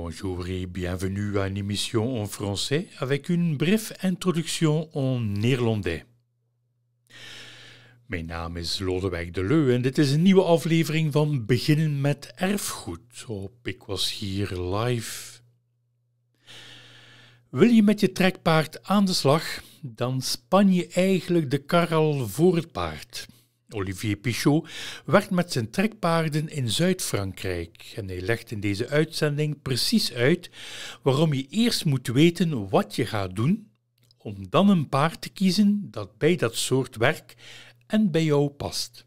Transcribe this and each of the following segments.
Bonjour et bienvenue à une émission en français avec une brève introduction en néerlandais. Mijn naam is Lodewijk de Leu en dit is een nieuwe aflevering van Beginnen met Erfgoed op Ik Was Hier Live. Wil je met je trekpaard aan de slag, dan span je eigenlijk de kar al voor het paard. Olivier Pichot werkt met zijn trekpaarden in Zuid-Frankrijk en hij legt in deze uitzending precies uit waarom je eerst moet weten wat je gaat doen, om dan een paard te kiezen dat bij dat soort werk en bij jou past.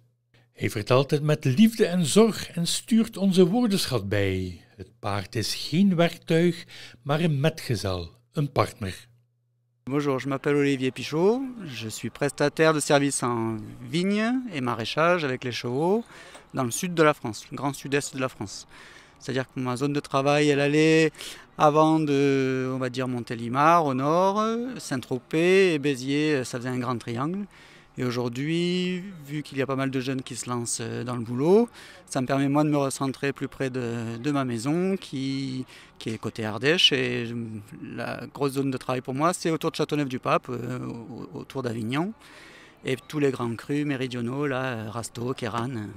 Hij vertelt het met liefde en zorg en stuurt onze woordenschat bij. Het paard is geen werktuig, maar een metgezel, een partner. Bonjour, je m'appelle Olivier Pichot, je suis prestataire de services en vigne et maraîchage avec les chevaux dans le sud de la France, le grand sud-est de la France. C'est-à-dire que ma zone de travail, elle allait avant de, on va dire, Montélimar au nord, Saint-Tropez et Béziers, ça faisait un grand triangle. Et aujourd'hui, vu qu'il y a pas mal de jeunes qui se lancent dans le boulot, ça me permet moi de me recentrer plus près de ma maison qui est côté Ardèche. Et la grosse zone de travail pour moi, c'est autour de Châteauneuf-du-Pape, autour d'Avignon. Et tous les grands crus méridionaux, là, Rasteau, Kéran.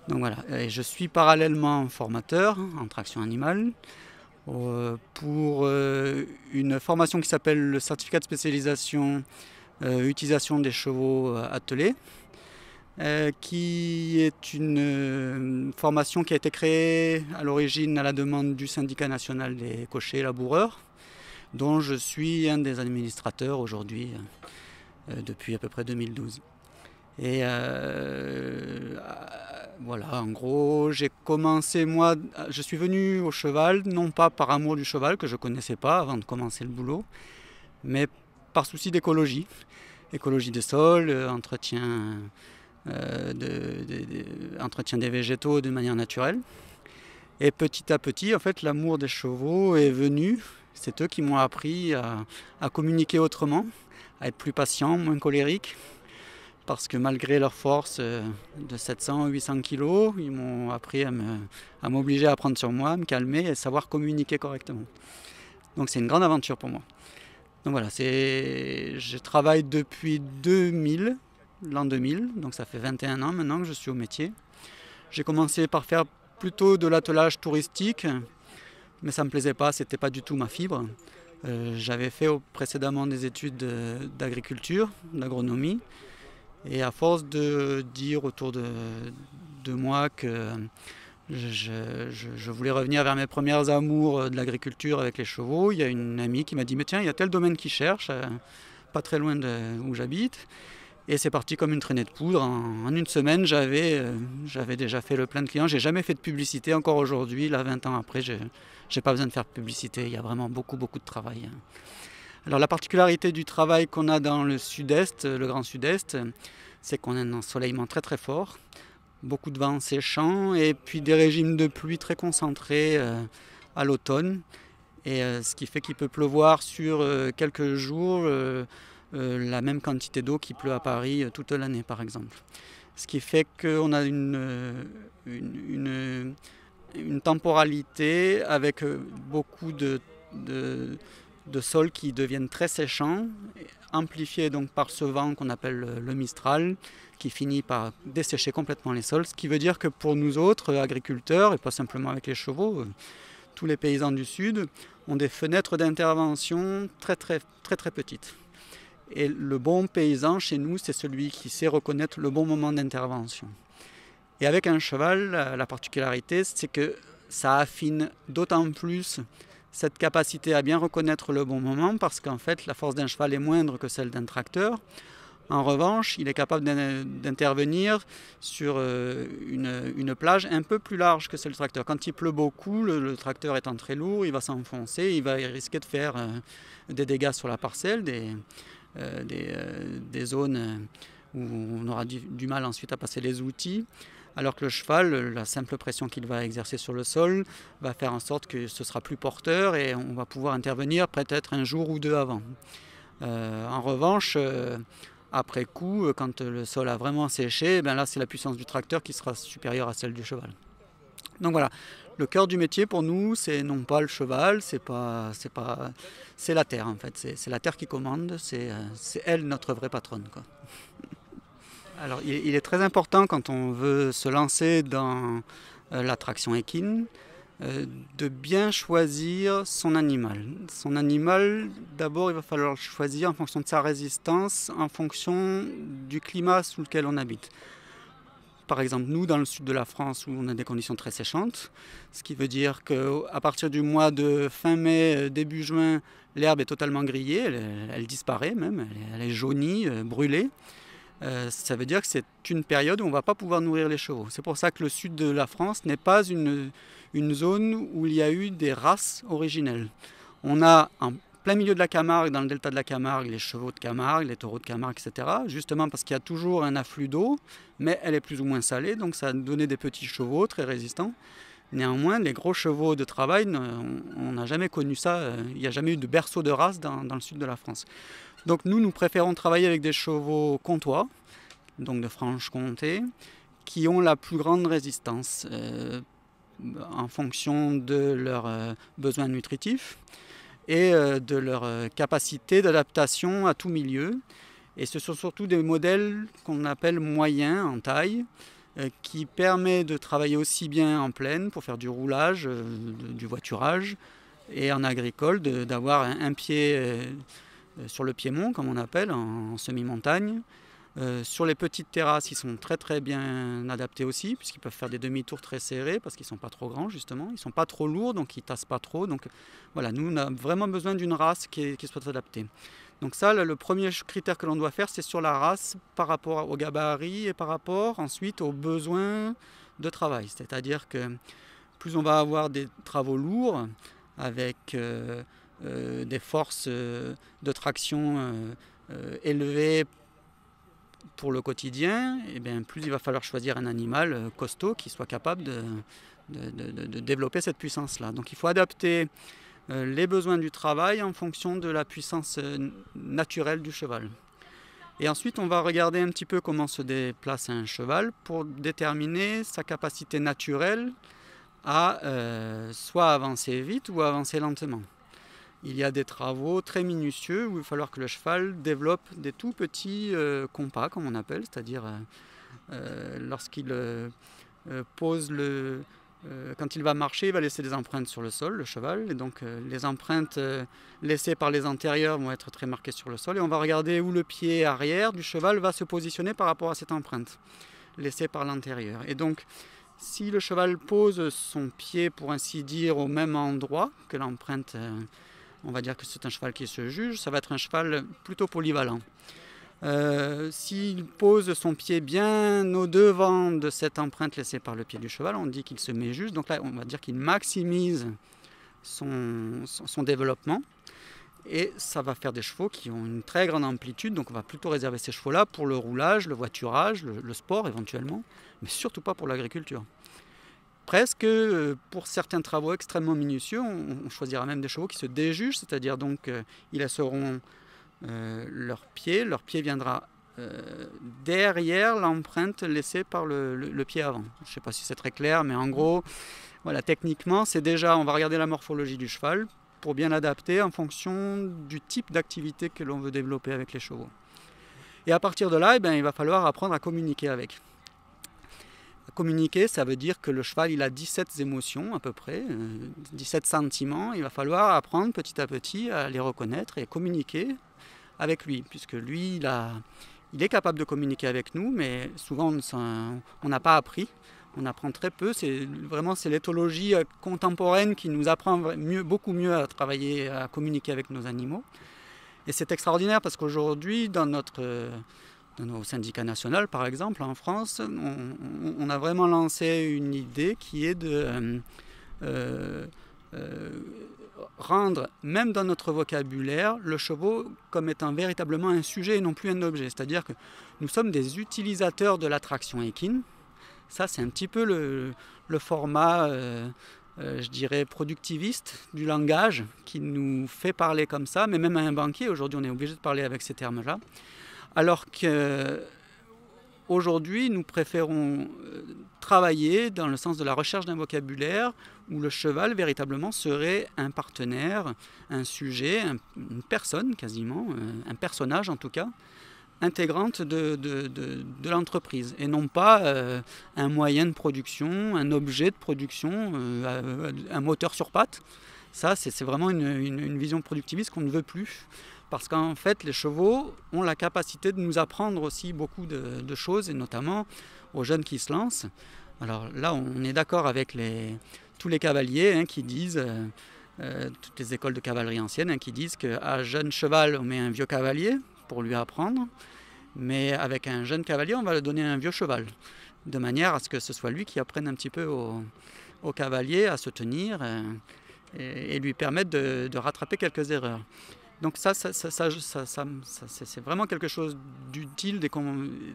Donc voilà, et je suis parallèlement formateur en traction animale pour une formation qui s'appelle le certificat de spécialisation utilisation des chevaux attelés, qui est une formation qui a été créée à l'origine à la demande du syndicat national des cochers et laboureurs, dont je suis un des administrateurs aujourd'hui depuis à peu près 2012. Et voilà, en gros, j'ai commencé, moi, je suis venu au cheval, non pas par amour du cheval, que je ne connaissais pas avant de commencer le boulot, mais par souci d'écologie, écologie des sols, entretien des végétaux de manière naturelle. Et petit à petit, en fait, l'amour des chevaux est venu. C'est eux qui m'ont appris à communiquer autrement, à être plus patient, moins colérique. Parce que malgré leur force de 700 ou 800 kilos, ils m'ont appris à m'obliger à prendre sur moi, à me calmer et savoir communiquer correctement. Donc c'est une grande aventure pour moi. Donc voilà, je travaille depuis 2000, l'an 2000, donc ça fait 21 ans maintenant que je suis au métier. J'ai commencé par faire plutôt de l'attelage touristique, mais ça ne me plaisait pas, c'était pas du tout ma fibre. J'avais fait précédemment des études d'agriculture, d'agronomie, et à force de dire autour de moi que je voulais revenir vers mes premières amours de l'agriculture avec les chevaux. Il y a une amie qui m'a dit « Mais tiens, il y a tel domaine qui cherche, pas très loin d'où j'habite. » Et c'est parti comme une traînée de poudre. En une semaine, j'avais déjà fait le plein de clients. J'ai jamais fait de publicité encore aujourd'hui. Là, 20 ans après, j'ai pas besoin de faire de publicité. Il y a vraiment beaucoup de travail. Alors la particularité du travail qu'on a dans le sud-est, le grand sud-est, c'est qu'on a un ensoleillement très très fort. Beaucoup de vent séchant et puis des régimes de pluie très concentrés à l'automne. Et ce qui fait qu'il peut pleuvoir sur quelques jours la même quantité d'eau qu'il pleut à Paris toute l'année par exemple. Ce qui fait qu'on a une temporalité avec beaucoup de sols qui deviennent très séchants, amplifiés donc par ce vent qu'on appelle le Mistral, qui finit par dessécher complètement les sols, ce qui veut dire que pour nous autres agriculteurs, et pas simplement avec les chevaux, tous les paysans du Sud ont des fenêtres d'intervention très petites. Et le bon paysan chez nous, c'est celui qui sait reconnaître le bon moment d'intervention. Et avec un cheval, la particularité, c'est que ça affine d'autant plus cette capacité à bien reconnaître le bon moment, parce qu'en fait, la force d'un cheval est moindre que celle d'un tracteur. En revanche, il est capable d'intervenir sur une plage un peu plus large que celle du tracteur. Quand il pleut beaucoup, le tracteur étant très lourd, il va s'enfoncer, il va risquer de faire des dégâts sur la parcelle, des zones où on aura du mal ensuite à passer les outils. Alors que le cheval, la simple pression qu'il va exercer sur le sol va faire en sorte que ce sera plus porteur et on va pouvoir intervenir peut-être un jour ou deux avant. En revanche, après coup, quand le sol a vraiment séché, ben là c'est la puissance du tracteur qui sera supérieure à celle du cheval. Donc voilà, Le cœur du métier pour nous, c'est non pas le cheval, c'est la terre en fait. C'est la terre qui commande, c'est elle notre vraie patronne, quoi. Alors il est très important quand on veut se lancer dans l'attraction équine de bien choisir son animal. Son animal, d'abord il va falloir le choisir en fonction de sa résistance, en fonction du climat sous lequel on habite. Par exemple, nous, dans le sud de la France, où on a des conditions très séchantes, ce qui veut dire qu'à partir du mois de fin mai, début juin, l'herbe est totalement grillée, elle disparaît même, elle est jaunie, brûlée. Ça veut dire que c'est une période où on ne va pas pouvoir nourrir les chevaux. C'est pour ça que le sud de la France n'est pas une zone où il y a eu des races originelles. On a en plein milieu de la Camargue, dans le delta de la Camargue, les chevaux de Camargue, les taureaux de Camargue, etc. Justement parce qu'il y a toujours un afflux d'eau, mais elle est plus ou moins salée, donc ça a donné des petits chevaux très résistants. Néanmoins, les gros chevaux de travail, on n'a jamais connu ça. Il n'y a jamais eu de berceau de race dans le sud de la France. Donc nous préférons travailler avec des chevaux comtois, donc de Franche-Comté, qui ont la plus grande résistance en fonction de leurs besoins nutritifs et de leur capacité d'adaptation à tout milieu. Et ce sont surtout des modèles qu'on appelle moyens en taille, qui permet de travailler aussi bien en plaine pour faire du roulage, du voiturage, et en agricole d'avoir un pied sur le piémont, comme on appelle, en semi-montagne. Sur les petites terrasses, ils sont très très bien adaptés aussi, puisqu'ils peuvent faire des demi-tours très serrés, parce qu'ils ne sont pas trop grands justement, ils ne sont pas trop lourds, donc ils ne tassent pas trop. Donc voilà, nous on a vraiment besoin d'une race qui soit adaptée. Donc ça, le premier critère que l'on doit faire, c'est sur la race par rapport au gabarit et par rapport ensuite aux besoins de travail. C'est-à-dire que plus on va avoir des travaux lourds, avec des forces de traction élevées pour le quotidien, et bien plus il va falloir choisir un animal costaud qui soit capable de développer cette puissance-là. Donc il faut adapter les besoins du travail en fonction de la puissance naturelle du cheval. Et ensuite on va regarder un petit peu comment se déplace un cheval pour déterminer sa capacité naturelle à soit avancer vite ou avancer lentement. Il y a des travaux très minutieux où il va falloir que le cheval développe des tout petits compas, comme on appelle, c'est-à-dire lorsqu'il pose quand il va marcher, il va laisser des empreintes sur le sol, le cheval, et donc les empreintes laissées par les antérieurs vont être très marquées sur le sol, et on va regarder où le pied arrière du cheval va se positionner par rapport à cette empreinte laissée par l'antérieur. Et donc, si le cheval pose son pied, pour ainsi dire, au même endroit que l'empreinte, on va dire que c'est un cheval qui se juge, ça va être un cheval plutôt polyvalent. S'il pose son pied bien au-devant de cette empreinte laissée par le pied du cheval, on dit qu'il se met juste. Donc là, on va dire qu'il maximise son développement. Et ça va faire des chevaux qui ont une très grande amplitude. Donc on va plutôt réserver ces chevaux-là pour le roulage, le voiturage, le sport éventuellement, mais surtout pas pour l'agriculture. Presque pour certains travaux extrêmement minutieux, on choisira même des chevaux qui se déjugent, c'est-à-dire donc ils laisseront leur pied viendra derrière l'empreinte laissée par le pied avant. Je ne sais pas si c'est très clair, mais en gros, voilà, techniquement, c'est déjà, on va regarder la morphologie du cheval pour bien l'adapter en fonction du type d'activité que l'on veut développer avec les chevaux. Et à partir de là, il va falloir apprendre à communiquer avec. Communiquer, ça veut dire que le cheval il a 17 émotions à peu près, 17 sentiments. Il va falloir apprendre petit à petit à les reconnaître et communiquer avec lui, puisque lui il est capable de communiquer avec nous, mais souvent on n'a pas appris, on apprend très peu. C'est l'éthologie contemporaine qui nous apprend beaucoup mieux à travailler, à communiquer avec nos animaux. Et c'est extraordinaire parce qu'aujourd'hui, dans nos syndicats nationaux, par exemple, en France, on a vraiment lancé une idée qui est de rendre, même dans notre vocabulaire, le cheval comme étant véritablement un sujet et non plus un objet. C'est-à-dire que nous sommes des utilisateurs de l'attraction équine. Ça, c'est un petit peu le format, je dirais, productiviste du langage qui nous fait parler comme ça. Mais même à un banquier, aujourd'hui, on est obligé de parler avec ces termes-là. Alors qu'aujourd'hui, nous préférons travailler dans le sens de la recherche d'un vocabulaire où le cheval véritablement serait un partenaire, un sujet, une personne quasiment, un personnage en tout cas, intégrante de l'entreprise et non pas un moyen de production, un objet de production, un moteur sur pattes. Ça, c'est vraiment une vision productiviste qu'on ne veut plus. Parce qu'en fait, les chevaux ont la capacité de nous apprendre aussi beaucoup de choses, et notamment aux jeunes qui se lancent. Alors là, on est d'accord avec tous les cavaliers qui disent, toutes les écoles de cavalerie anciennes, qui disent qu'à jeune cheval, on met un vieux cavalier pour lui apprendre, mais avec un jeune cavalier, on va lui donner un vieux cheval, de manière à ce que ce soit lui qui apprenne un petit peu au cavalier à se tenir et lui permettre de rattraper quelques erreurs. Donc ça c'est vraiment quelque chose d'utile,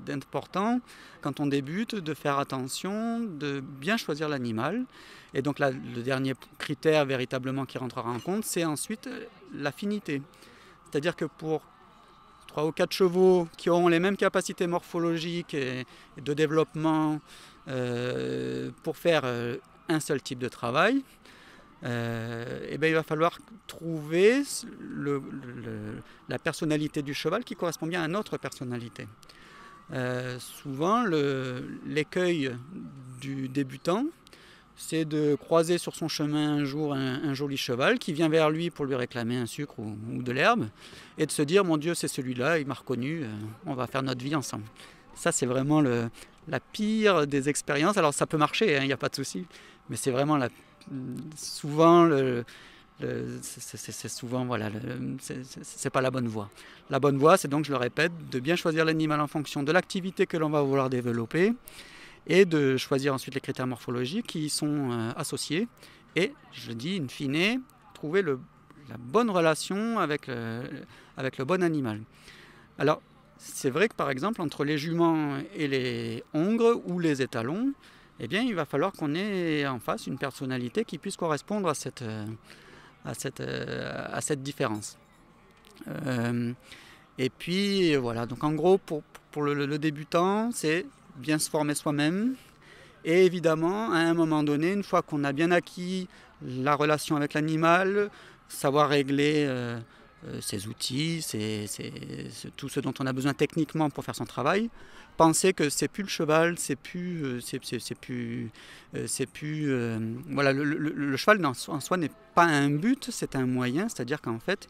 d'important quand on débute, de faire attention, de bien choisir l'animal. Et donc là, le dernier critère véritablement qui rentrera en compte, c'est ensuite l'affinité. C'est-à-dire que pour 3 ou 4 chevaux qui auront les mêmes capacités morphologiques et de développement pour faire un seul type de travail, il va falloir trouver la personnalité du cheval qui correspond bien à notre personnalité. Souvent, l'écueil du débutant, c'est de croiser sur son chemin un jour un joli cheval qui vient vers lui pour lui réclamer un sucre ou de l'herbe et de se dire « Mon Dieu, c'est celui-là, il m'a reconnu, on va faire notre vie ensemble ». Ça, c'est vraiment la pire des expériences. Alors, ça peut marcher, il n'y a pas de souci, mais c'est vraiment souvent c'est souvent voilà, c'est pas la bonne voie. La bonne voie, c'est donc, je le répète, de bien choisir l'animal en fonction de l'activité que l'on va vouloir développer et de choisir ensuite les critères morphologiques qui y sont associés et, je dis in fine, trouver la bonne relation avec le bon animal. Alors, c'est vrai que par exemple, entre les juments et les hongres ou les étalons, eh bien, il va falloir qu'on ait en face une personnalité qui puisse correspondre à cette différence. Et puis voilà, donc en gros, pour le débutant, c'est bien se former soi-même. Et évidemment, à un moment donné, une fois qu'on a bien acquis la relation avec l'animal, savoir régler ses outils, tout ce dont on a besoin techniquement pour faire son travail, penser que c'est plus le cheval, voilà, le cheval en soi n'est pas un but, c'est un moyen, c'est-à-dire qu'en fait,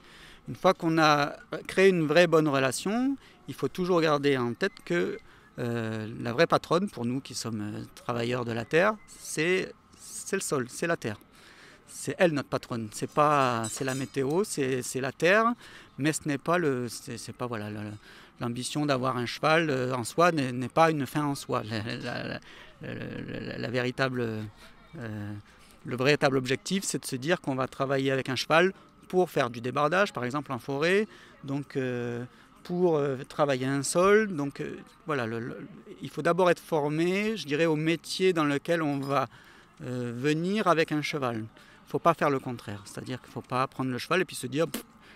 une fois qu'on a créé une vraie bonne relation, il faut toujours garder en tête que la vraie patronne, pour nous qui sommes travailleurs de la terre, c'est le sol, c'est la terre. C'est elle notre patronne, c'est la météo, c'est la terre, mais ce n'est pas voilà, l'ambition d'avoir un cheval en soi n'est pas une fin en soi. Le véritable objectif, c'est de se dire qu'on va travailler avec un cheval pour faire du débardage, par exemple en forêt, donc pour travailler un sol. Donc voilà, il faut d'abord être formé, je dirais, au métier dans lequel on va venir avec un cheval. Il ne faut pas faire le contraire, c'est-à-dire qu'il ne faut pas prendre le cheval et puis se dire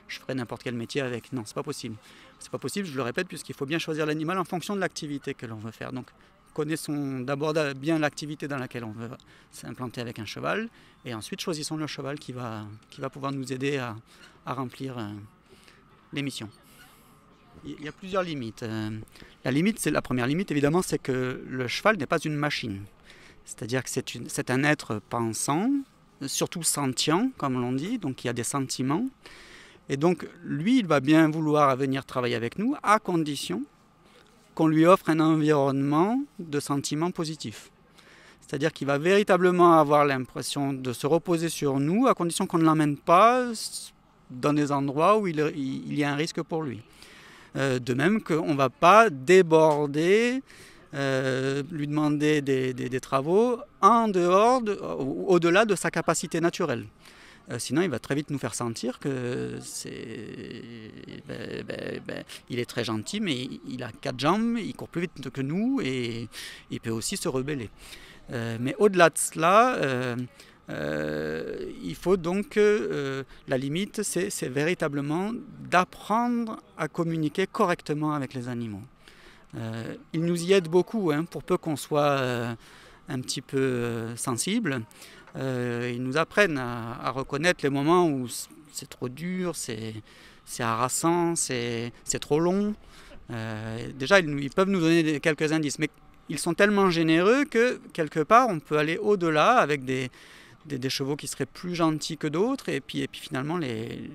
je ferai n'importe quel métier avec. Non, c'est pas possible. C'est pas possible, je le répète, puisqu'il faut bien choisir l'animal en fonction de l'activité que l'on veut faire. Donc connaissons d'abord bien l'activité dans laquelle on veut s'implanter avec un cheval et ensuite choisissons le cheval qui va pouvoir nous aider à remplir les missions. Il y a plusieurs limites. La première limite, évidemment, c'est que le cheval n'est pas une machine. C'est-à-dire que c'est un être pensant, surtout sentient, comme l'on dit, donc il y a des sentiments. Et donc, lui, il va bien vouloir venir travailler avec nous, à condition qu'on lui offre un environnement de sentiments positifs. C'est-à-dire qu'il va véritablement avoir l'impression de se reposer sur nous, à condition qu'on ne l'emmène pas dans des endroits où il y a un risque pour lui. De même qu'on ne va pas déborder, lui demander des travaux en dehors, au-delà de sa capacité naturelle. Sinon, il va très vite nous faire sentir que il est très gentil, mais il a 4 jambes, il court plus vite que nous et il peut aussi se rebeller. Mais au-delà de cela, il faut donc la limite, c'est véritablement d'apprendre à communiquer correctement avec les animaux. Il nous y aide beaucoup, pour peu qu'on soit un petit peu sensible. Ils nous apprennent à reconnaître les moments où c'est trop dur, c'est harassant, c'est trop long. Déjà, ils peuvent nous donner quelques indices, mais ils sont tellement généreux que quelque part, on peut aller au-delà avec des chevaux qui seraient plus gentils que d'autres, et puis finalement les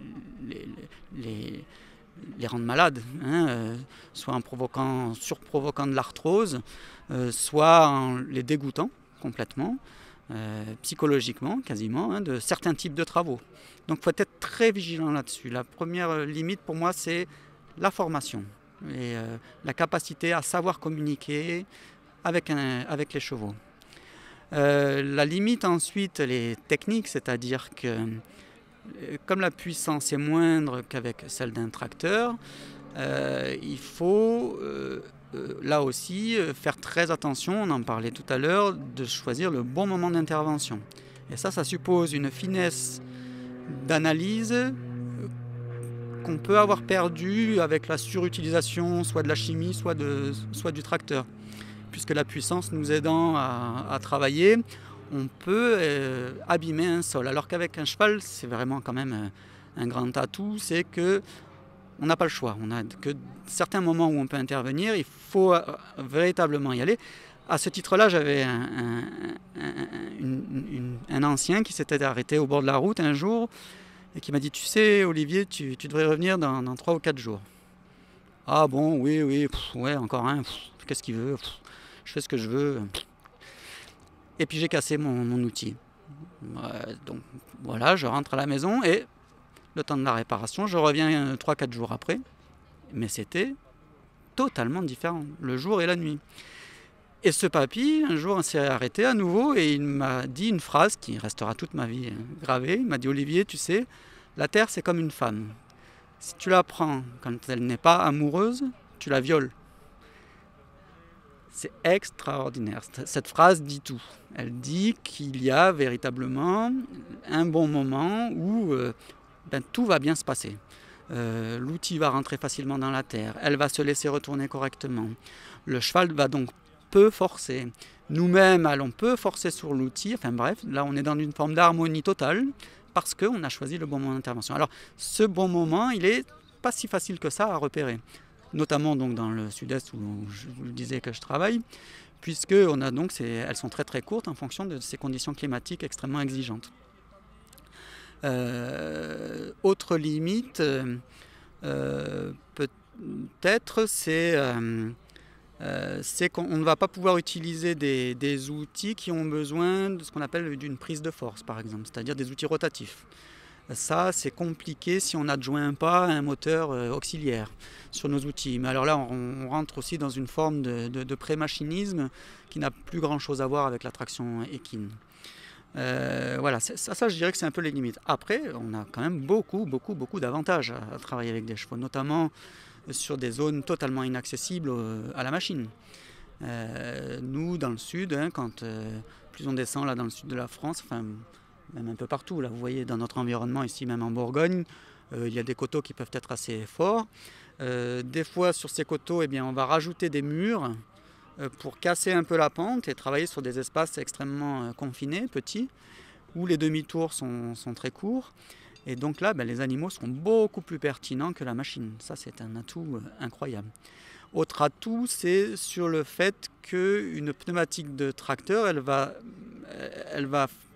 rendre malades, hein, soit en surprovoquant de l'arthrose, soit en les dégoûtant complètement, psychologiquement quasiment, hein, de certains types de travaux. Donc il faut être très vigilant là-dessus. La première limite pour moi, c'est la formation et la capacité à savoir communiquer avec les chevaux. La limite ensuite, les techniques, c'est-à-dire que comme la puissance est moindre qu'avec celle d'un tracteur, il faut là aussi faire très attention, on en parlait tout à l'heure, de choisir le bon moment d'intervention. Et ça suppose une finesse d'analyse qu'on peut avoir perdue avec la surutilisation soit de la chimie, soit du tracteur. Puisque la puissance nous aidant à travailler, on peut abîmer un sol. Alors qu'avec un cheval, c'est vraiment quand même un grand atout, c'est que on n'a pas le choix. On n'a que certains moments où on peut intervenir, il faut véritablement y aller. À ce titre-là, j'avais un ancien qui s'était arrêté au bord de la route un jour et qui m'a dit « Tu sais, Olivier, tu devrais revenir dans 3 ou 4 jours. » « Ah bon, oui, ouais, encore un, qu'est-ce qu'il veut, je fais ce que je veux. » Et puis j'ai cassé mon outil. Donc voilà, je rentre à la maison et le temps de la réparation, je reviens 3-4 jours après. Mais c'était totalement différent, le jour et la nuit. Et ce papy, un jour, on s'est arrêté à nouveau et il m'a dit une phrase qui restera toute ma vie gravée. Il m'a dit « Olivier, tu sais, la terre c'est comme une femme. Si tu la prends quand elle n'est pas amoureuse, tu la violes. » C'est extraordinaire. Cette phrase dit tout. Elle dit qu'il y a véritablement un bon moment où tout va bien se passer. L'outil va rentrer facilement dans la terre. Elle va se laisser retourner correctement. Le cheval va donc peu forcer. Nous-mêmes allons peu forcer sur l'outil. Enfin bref, là on est dans une forme d'harmonie totale parce qu'on a choisi le bon moment d'intervention. Alors ce bon moment, il n'est pas si facile que ça à repérer. Notamment donc dans le sud-est où je vous le disais que je travaille, puisque elles sont très très courtes en fonction de ces conditions climatiques extrêmement exigeantes. Autre limite, peut-être, c'est qu'on ne va pas pouvoir utiliser des outils qui ont besoin de ce qu'on appelle d'une prise de force, par exemple, c'est-à-dire des outils rotatifs. Ça, c'est compliqué si on n'adjoint pas un moteur auxiliaire sur nos outils. Mais alors là, on rentre aussi dans une forme de pré-machinisme qui n'a plus grand-chose à voir avec la traction équine. Voilà, ça, je dirais que c'est un peu les limites. Après, on a quand même beaucoup d'avantages à travailler avec des chevaux, notamment sur des zones totalement inaccessibles à la machine. Nous, dans le sud, hein, quand plus on descend là dans le sud de la France, enfin même un peu partout, là vous voyez dans notre environnement ici, même en Bourgogne, il y a des coteaux qui peuvent être assez forts. Des fois sur ces coteaux, eh bien, on va rajouter des murs pour casser un peu la pente et travailler sur des espaces extrêmement confinés, petits, où les demi-tours sont très courts. Et donc là, les animaux seront beaucoup plus pertinents que la machine. Ça, c'est un atout incroyable. Autre atout, c'est sur le fait qu'une pneumatique de tracteur, elle va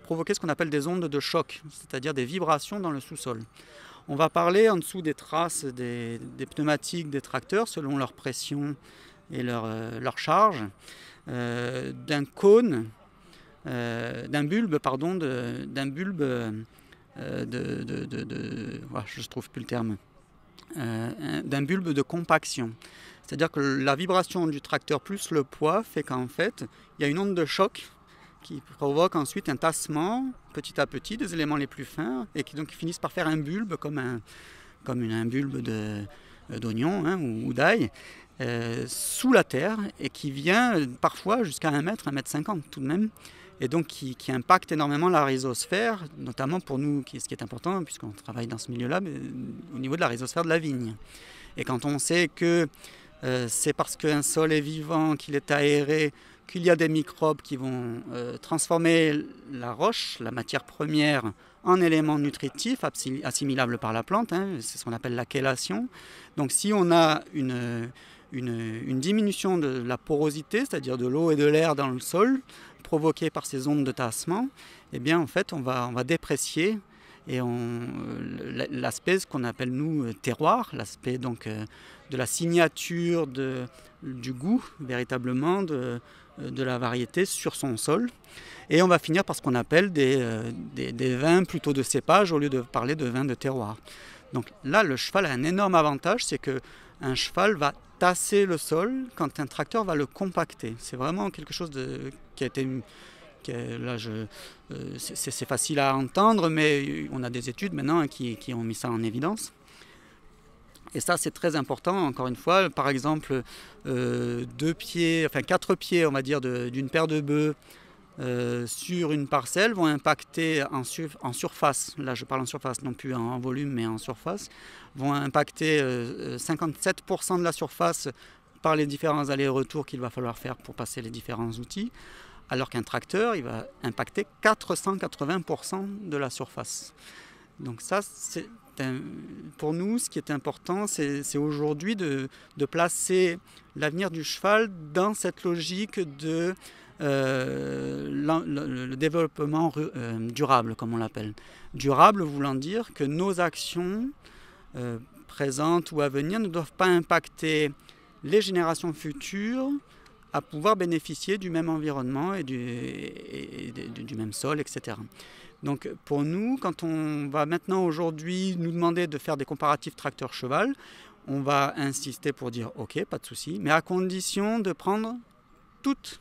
provoquer ce qu'on appelle des ondes de choc, c'est-à-dire des vibrations dans le sous-sol. On va parler en dessous des traces des pneumatiques des tracteurs, selon leur pression et leur charge, d'un cône, d'un bulbe, je trouve plus le terme, d'un bulbe de compaction. C'est-à-dire que la vibration du tracteur plus le poids fait qu'en fait, il y a une onde de choc qui provoque ensuite un tassement petit à petit des éléments les plus fins et qui donc finissent par faire un bulbe comme un bulbe d'oignon ou d'ail sous la terre et qui vient parfois jusqu'à 1 mètre, 1,50 m tout de même, et donc qui impacte énormément la rhizosphère, notamment pour nous, ce qui est important puisqu'on travaille dans ce milieu-là, mais au niveau de la rhizosphère de la vigne. Et quand on sait que c'est parce qu'un sol est vivant, qu'il est aéré, qu'il y a des microbes qui vont transformer la roche, la matière première, en éléments nutritifs assimilables par la plante, hein, c'est ce qu'on appelle la chélation. Donc si on a une diminution de la porosité, c'est-à-dire de l'eau et de l'air dans le sol, provoquée par ces ondes de tassement, eh bien en fait on va déprécier et l'aspect, ce qu'on appelle nous terroir, l'aspect donc de la signature du goût véritablement de la variété sur son sol. Et on va finir par ce qu'on appelle des vins plutôt de cépage au lieu de parler de vins de terroir. Donc là, le cheval a un énorme avantage, c'est qu'un cheval va tasser le sol quand un tracteur va le compacter. C'est vraiment quelque chose qui a été... c'est facile à entendre, mais on a des études maintenant qui ont mis ça en évidence. Et ça, c'est très important, encore une fois. Par exemple, 4 pieds, on va dire, d'une paire de bœufs sur une parcelle vont impacter en surface, là je parle en surface, non plus en volume, mais en surface, vont impacter 57% de la surface par les différents allers-retours qu'il va falloir faire pour passer les différents outils, alors qu'un tracteur, il va impacter 480% de la surface. Donc ça, pour nous, ce qui est important, c'est aujourd'hui de placer l'avenir du cheval dans cette logique de le développement durable, comme on l'appelle. Durable voulant dire que nos actions présentes ou à venir ne doivent pas impacter les générations futures à pouvoir bénéficier du même environnement et du même sol, etc. Donc pour nous, quand on va maintenant aujourd'hui nous demander de faire des comparatifs tracteur-cheval, on va insister pour dire ok, pas de souci, mais à condition de prendre toute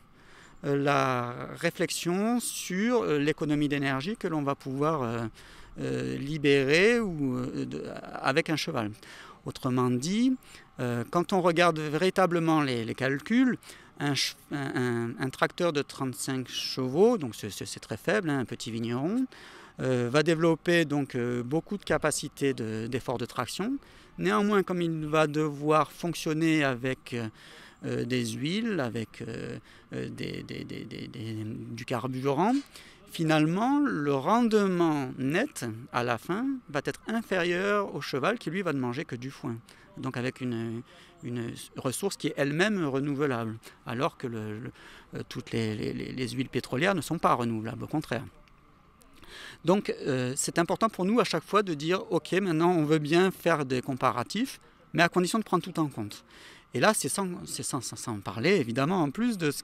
la réflexion sur l'économie d'énergie que l'on va pouvoir libérer avec un cheval. Autrement dit, quand on regarde véritablement les calculs, un tracteur de 35 chevaux, donc c'est très faible, hein, un petit vigneron, va développer donc beaucoup de capacités d'effort de traction. Néanmoins, comme il va devoir fonctionner avec des huiles, avec du carburant, finalement, le rendement net à la fin va être inférieur au cheval qui lui va ne manger que du foin. Donc avec une ressource qui est elle-même renouvelable, alors que toutes les huiles pétrolières ne sont pas renouvelables, au contraire. Donc c'est important pour nous à chaque fois de dire ok, maintenant on veut bien faire des comparatifs, mais à condition de prendre tout en compte. Et là, c'est sans parler, évidemment, en plus de ce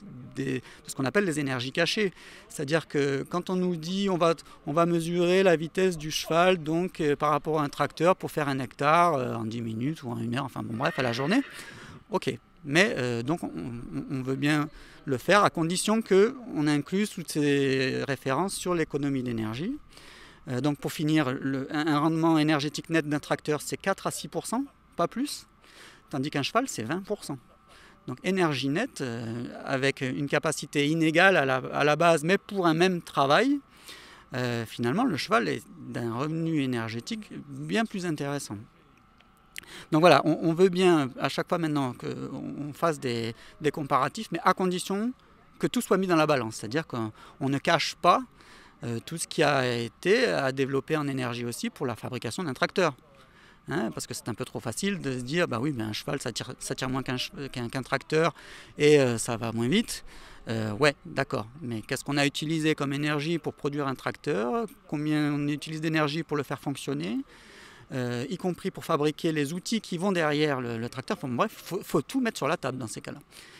qu'on appelle les énergies cachées. C'est-à-dire que quand on nous dit on va mesurer la vitesse du cheval donc, par rapport à un tracteur pour faire un hectare en 10 minutes ou en 1 heure, enfin bon bref, à la journée, ok. Mais donc on veut bien le faire à condition qu'on inclue toutes ces références sur l'économie d'énergie. Donc pour finir, un rendement énergétique net d'un tracteur, c'est 4 à 6%, pas plus. Tandis qu'un cheval, c'est 20%. Donc énergie nette, avec une capacité inégale à la base, mais pour un même travail, finalement, le cheval est d'un revenu énergétique bien plus intéressant. Donc voilà, on veut bien à chaque fois maintenant qu'on fasse des comparatifs, mais à condition que tout soit mis dans la balance. C'est-à-dire qu'on ne cache pas tout ce qui a été à développer en énergie aussi pour la fabrication d'un tracteur. Hein, parce que c'est un peu trop facile de se dire bah oui, mais un cheval ça tire moins qu'un tracteur et ça va moins vite. Ouais, d'accord, mais qu'est-ce qu'on a utilisé comme énergie pour produire un tracteur? Combien on utilise d'énergie pour le faire fonctionner, y compris pour fabriquer les outils qui vont derrière le tracteur. Enfin, bref, faut tout mettre sur la table dans ces cas-là.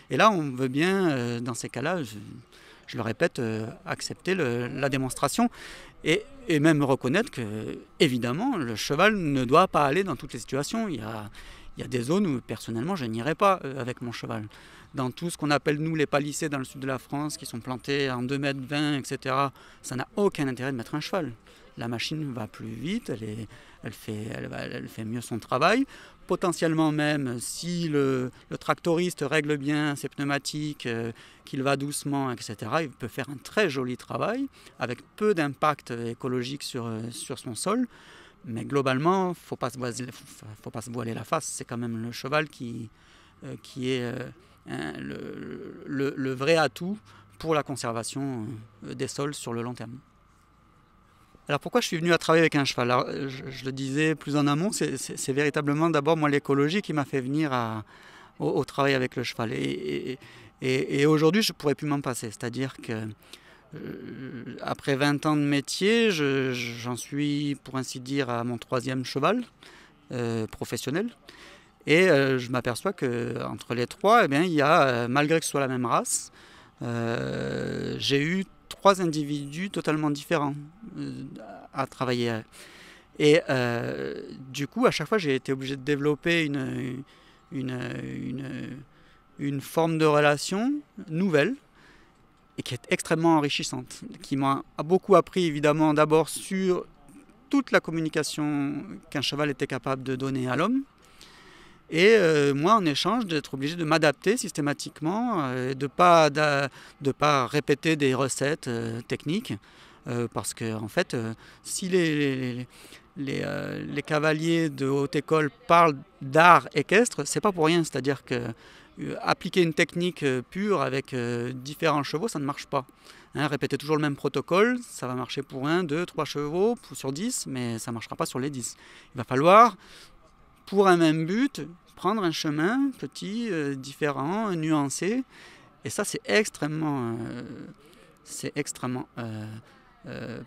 Et là, on veut bien, dans ces cas-là, je le répète, accepter la démonstration et même reconnaître que, évidemment, le cheval ne doit pas aller dans toutes les situations. Il y a des zones où, personnellement, je n'irai pas avec mon cheval. Dans tout ce qu'on appelle, nous, les palissés dans le sud de la France, qui sont plantés en 2,20 m, etc., ça n'a aucun intérêt de mettre un cheval. La machine va plus vite, elle fait mieux son travail. Potentiellement même, si le tractoriste règle bien ses pneumatiques, qu'il va doucement, etc., il peut faire un très joli travail avec peu d'impact écologique sur son sol. Mais globalement, il ne faut pas se voiler la face. C'est quand même le cheval qui est le vrai atout pour la conservation des sols sur le long terme. Alors pourquoi je suis venu à travailler avec un cheval? Alors, je le disais plus en amont, c'est véritablement d'abord moi l'écologie qui m'a fait venir au travail avec le cheval. Et aujourd'hui je ne pourrais plus m'en passer. C'est-à-dire que après 20 ans de métier, j'en suis pour ainsi dire à mon 3e cheval professionnel. Et je m'aperçois qu'entre les 3, eh bien, il y a, malgré que ce soit la même race, j'ai eu 3 individus totalement différents à travailler. Et du coup, à chaque fois, j'ai été obligé de développer une forme de relation nouvelle et qui est extrêmement enrichissante, qui m'a beaucoup appris évidemment d'abord sur toute la communication qu'un cheval était capable de donner à l'homme. Et moi, en échange, d'être obligé de m'adapter systématiquement, de pas répéter des recettes techniques, parce que en fait, si les cavaliers de haute école parlent d'art équestre, c'est pas pour rien. C'est-à-dire que appliquer une technique pure avec différents chevaux, ça ne marche pas. Répéter toujours le même protocole, ça va marcher pour 1, 2, 3 chevaux sur 10, mais ça ne marchera pas sur les 10. Il va falloir, pour un même but, prendre un chemin petit, différent, nuancé. Et ça, c'est extrêmement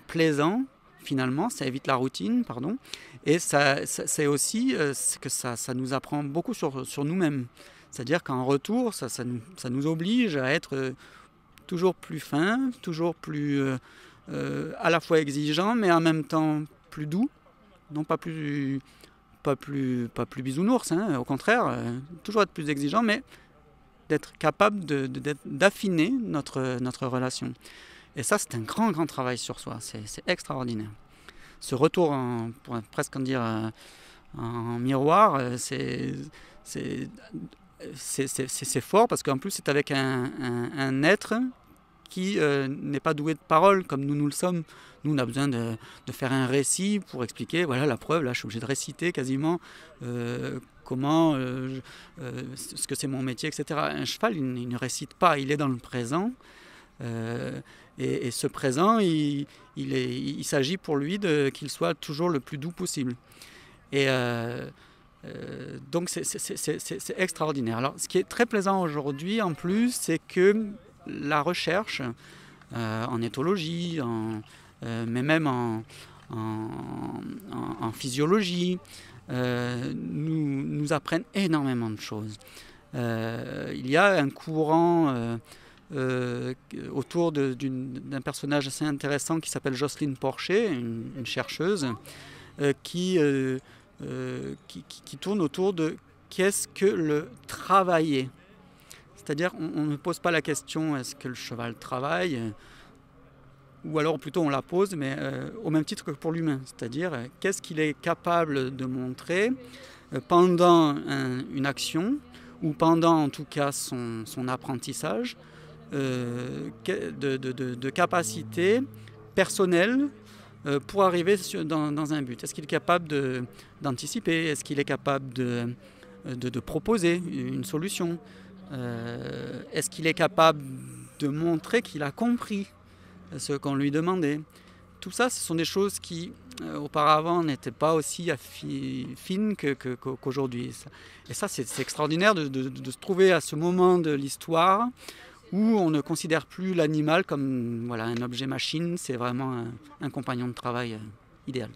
plaisant, finalement. Ça évite la routine, pardon. Et c'est aussi que ça nous apprend beaucoup sur nous-mêmes. C'est-à-dire qu'en retour, ça nous oblige à être toujours plus fin, toujours plus à la fois exigeant, mais en même temps plus doux, non pas plus bisounours, au contraire, toujours être plus exigeant, mais d'être capable d'affiner notre relation. Et ça, c'est un grand travail sur soi, c'est extraordinaire. Ce retour, pour presque en dire en miroir, c'est fort parce qu'en plus c'est avec un être qui n'est pas doué de parole comme nous le sommes. Nous, on a besoin de faire un récit pour expliquer, voilà la preuve, là je suis obligé de réciter quasiment comment, ce que c'est mon métier, etc. Un cheval, il ne récite pas, il est dans le présent. Et ce présent, il s'agit pour lui qu'il soit toujours le plus doux possible. Et donc c'est extraordinaire. Alors, ce qui est très plaisant aujourd'hui en plus, c'est que la recherche en éthologie, mais même en physiologie, nous apprennent énormément de choses. Il y a un courant autour d'un personnage assez intéressant qui s'appelle Jocelyne Porcher, une chercheuse, qui tourne autour de qu'est-ce que le travailler. C'est-à-dire on ne pose pas la question est-ce que le cheval travaille, ou alors plutôt on la pose, mais au même titre que pour l'humain. C'est-à-dire qu'est-ce qu'il est capable de montrer pendant une action, ou pendant en tout cas son apprentissage, de capacité personnelle pour arriver dans un but. Est-ce qu'il est capable d'anticiper? Est-ce qu'il est capable de proposer une solution? Est-ce qu'il est capable de montrer qu'il a compris ce qu'on lui demandait? Tout ça, ce sont des choses qui auparavant n'étaient pas aussi fines qu'aujourd'hui. Et ça, c'est extraordinaire de se trouver à ce moment de l'histoire où on ne considère plus l'animal comme un objet machine, c'est vraiment un compagnon de travail idéal.